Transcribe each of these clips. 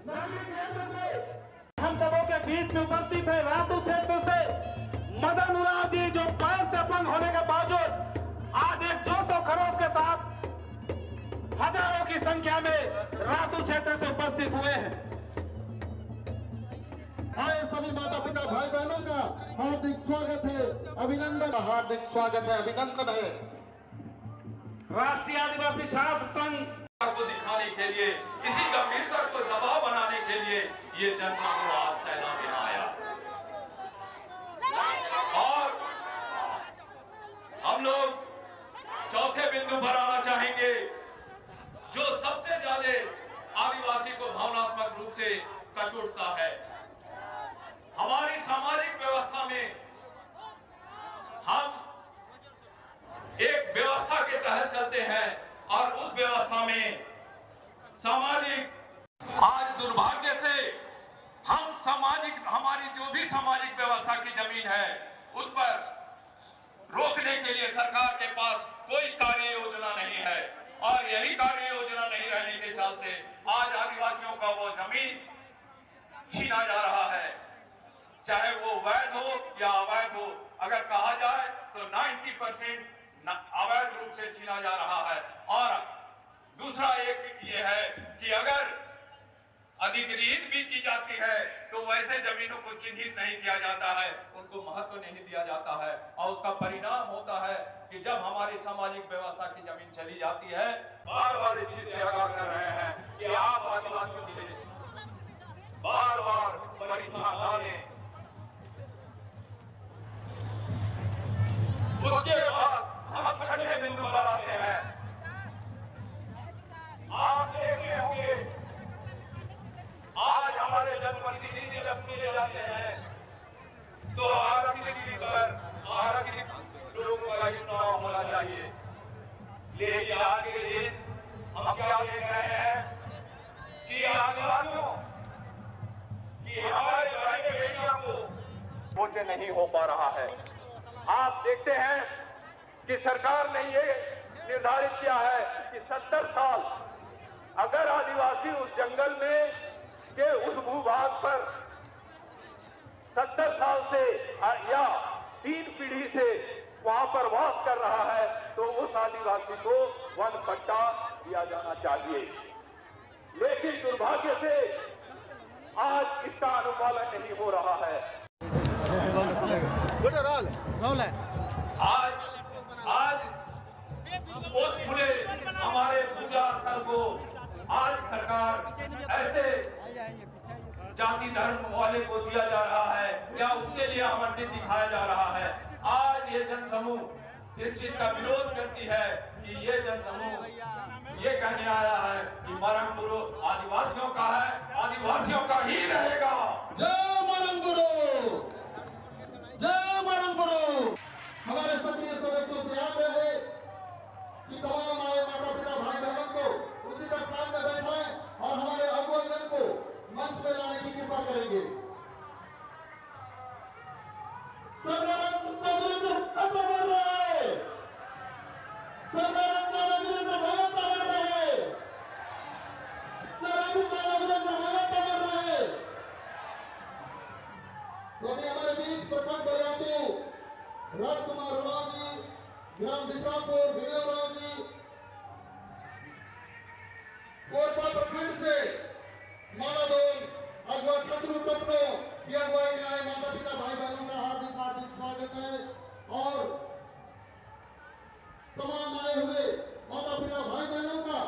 ग्रामीण क्षेत्र से हम सबों के बीच में उपस्थित है रातू क्षेत्र से मदन उराव जी, जो पैर से अपंग होने के बावजूद आज एक जोश और खरोश के साथ हजारों की संख्या में रातू क्षेत्र से उपस्थित हुए हैं। आए सभी माता पिता भाई बहनों का हार्दिक स्वागत है, अभिनंदन, हार्दिक स्वागत है, अभिनंदन है। राष्ट्रीय आदिवासी छात्र संघ को दिखाने के लिए, इसी गंभीरता को दबाव बनाने के लिए ये जनसमूह आज सैलाब यहाँ आया और हम लोग चौथे बिंदु पर आना चाहेंगे, जो सबसे ज्यादा आदिवासी को भावनात्मक रूप से कचोटता है। हमारी सामाजिक व्यवस्था में हम एक व्यवस्था के तहत चलते हैं और उस व्यवस्था में सामाजिक, आज दुर्भाग्य से हम हमारी जो भी सामाजिक व्यवस्था की जमीन है उस पर रोकने के लिए सरकार के पास कोई कार्य योजना नहीं है और यही कार्य योजना नहीं रहने के चलते आज आदिवासियों का वो जमीन छीना जा रहा है, चाहे वो वैध हो या अवैध हो। अगर कहा जाए तो 90% अवैध रूप से छीना जा रहा है। और दूसरा एक ये है कि अगर अधिग्रहित भी की जाती है तो वैसे जमीनों को चिन्हित नहीं किया जाता है, उनको महत्व नहीं दिया जाता है और उसका परिणाम होता है कि जब हमारी सामाजिक व्यवस्था की जमीन चली जाती है, बार बार इस चीज से आगाह कर रहे हैं कि आप आदिवासियों से बार बार परीक्षा ना लें। उसके बाद हम छठे बिंदु पर आते हैं। आप देख रहे होंगे आज हमारे जनप्रतिनिधि जब चुने जाते हैं तो आरक्षित सीट पर आरक्षित लोगों का चुनाव होना चाहिए, लेकिन आज के दिन हम क्या देख रहे हैं कि आदिवासियों की हमारे भाई बेटियों को वोट नहीं हो पा रहा है। आप देखते हैं कि सरकार ने ये निर्धारित किया है कि 70 साल अगर आदिवासी उस जंगल में के उस भूभाग पर 70 साल से या 3 पीढ़ी से वहां पर वास कर रहा है तो उस आदिवासी को वन पट्टा दिया जाना चाहिए। लेकिन दुर्भाग्य से आज इसका अनुपालन नहीं हो रहा है। आज उस खुले हमारे पूजा स्थल को आज सरकार ऐसे जाति धर्म वाले को दिया जा रहा है या उसके लिए आमंत्रित दिखाया जा रहा है। आज ये जनसमूह इस चीज का विरोध करती है कि ये जनसमूह ये कहने आया है कि मरंगुरु आदिवासियों का है, आदिवासियों का ही रहेगा। जय मरंगुरु, जय मरंगुरु। हमारे सक्रिय सदस्यों से आग्रह है कि तमाम आए माता पिता भाई बहनों को उचित स्थान में बैठाएं और हमारे अगुवागण को मंच में लाने की कृपा करेंगे। हमारे बीच प्रखंड बलियापू राजकुमार उराव जी, ग्राम विश्रामपुर विनय उराव जी, कोरपा प्रखंड से मालादोन अगवा शत्रु टपनो की अगुवाई में आए माता पिता भाई बहनों का हार्दिक हार्दिक स्वागत है और तमाम आए हुए माता पिता भाई बहनों का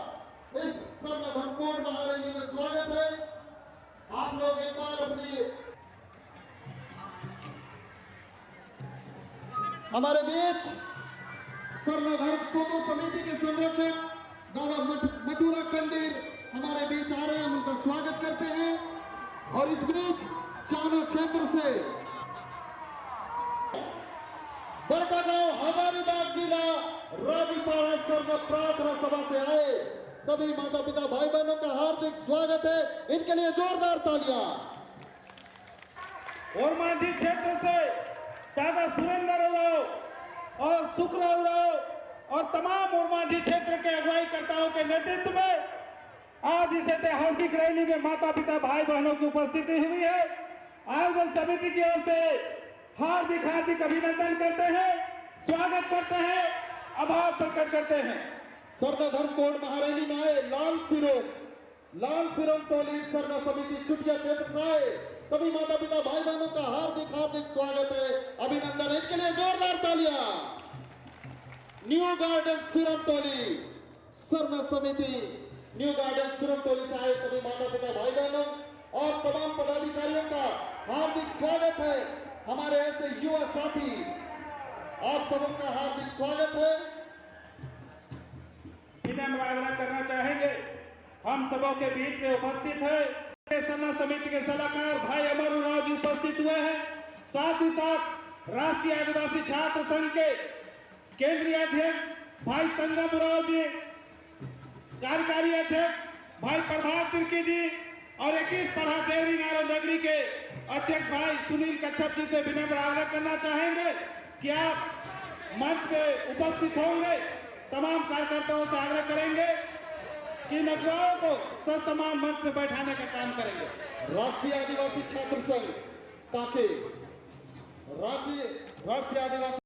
इस सर्वधर्मपूर्ण महारैली में स्वागत है। आप लोग एक बार अपनी हमारे बीच सर्वधर्म सोतो समिति के संरक्षक दादा मथुरा कंडीर हमारे बीच आ रहे हैं, उनका स्वागत करते हैं। और इस बीच चानो क्षेत्र से बड़का गांव हजारीबाग जिला राजीपाड़ा सर्व प्रार्थना सभा से आए सभी माता पिता भाई बहनों का हार्दिक स्वागत है, इनके लिए जोरदार तालियां। और मांझी क्षेत्र से दादा सुरेंद्र उराव और सुखराव उराव और तमाम ओरमांझी क्षेत्र के अगुवाईकर्ताओं के नेतृत्व में आज इस ऐतिहासिक रैली में माता पिता भाई बहनों की उपस्थिति हुई है। आयोजन समिति की ओर से हार्दिक हार्दिक अभिनंदन करते हैं, स्वागत करते हैं, आभार प्रकट करते हैं। स्वर्ण धर्म कोड महारैली में आए लाल सिरोम टोली स्वर्ण समिति चुटिया क्षेत्र से आए सभी माता पिता भाई बहनों का हार्दिक हार्दिक स्वागत है, अभिनंदन। इनके लिए जोरदार तालियां। न्यू गार्डन सिरोम टोली स्वर्ण समिति न्यू गार्डन सिरोम टोली से आए सभी माता पिता भाई बहनों और तमाम पदाधिकारियों का हार्दिक स्वागत है। हमारे ऐसे युवा साथी, आप सबों का हार्दिक स्वागत है। विनम्र आग्रह करना चाहेंगे, हम सबों के बीच में उपस्थित है स्वर्ण समिति के सलाहकार भाई अमर उरांव जी उपस्थित हुए हैं। साथ ही साथ राष्ट्रीय आदिवासी छात्र संघ के केंद्रीय अध्यक्ष भाई संगम उरांव जी, कार्यकारी अध्यक्ष भाई प्रभात तिर्की जी और 21 पढ़ा देवरी नारायण नगरी के अध्यक्ष भाई सुनील कच्छप जी से विनम्र आग्रह करना चाहेंगे कि आप मंच पे उपस्थित होंगे। तमाम कार्यकर्ताओं से आग्रह करेंगे कि नगवाओं को ससमान मंच पे बैठाने का काम करेंगे। राष्ट्रीय आदिवासी छात्र संघ काके, राष्ट्रीय आदिवासी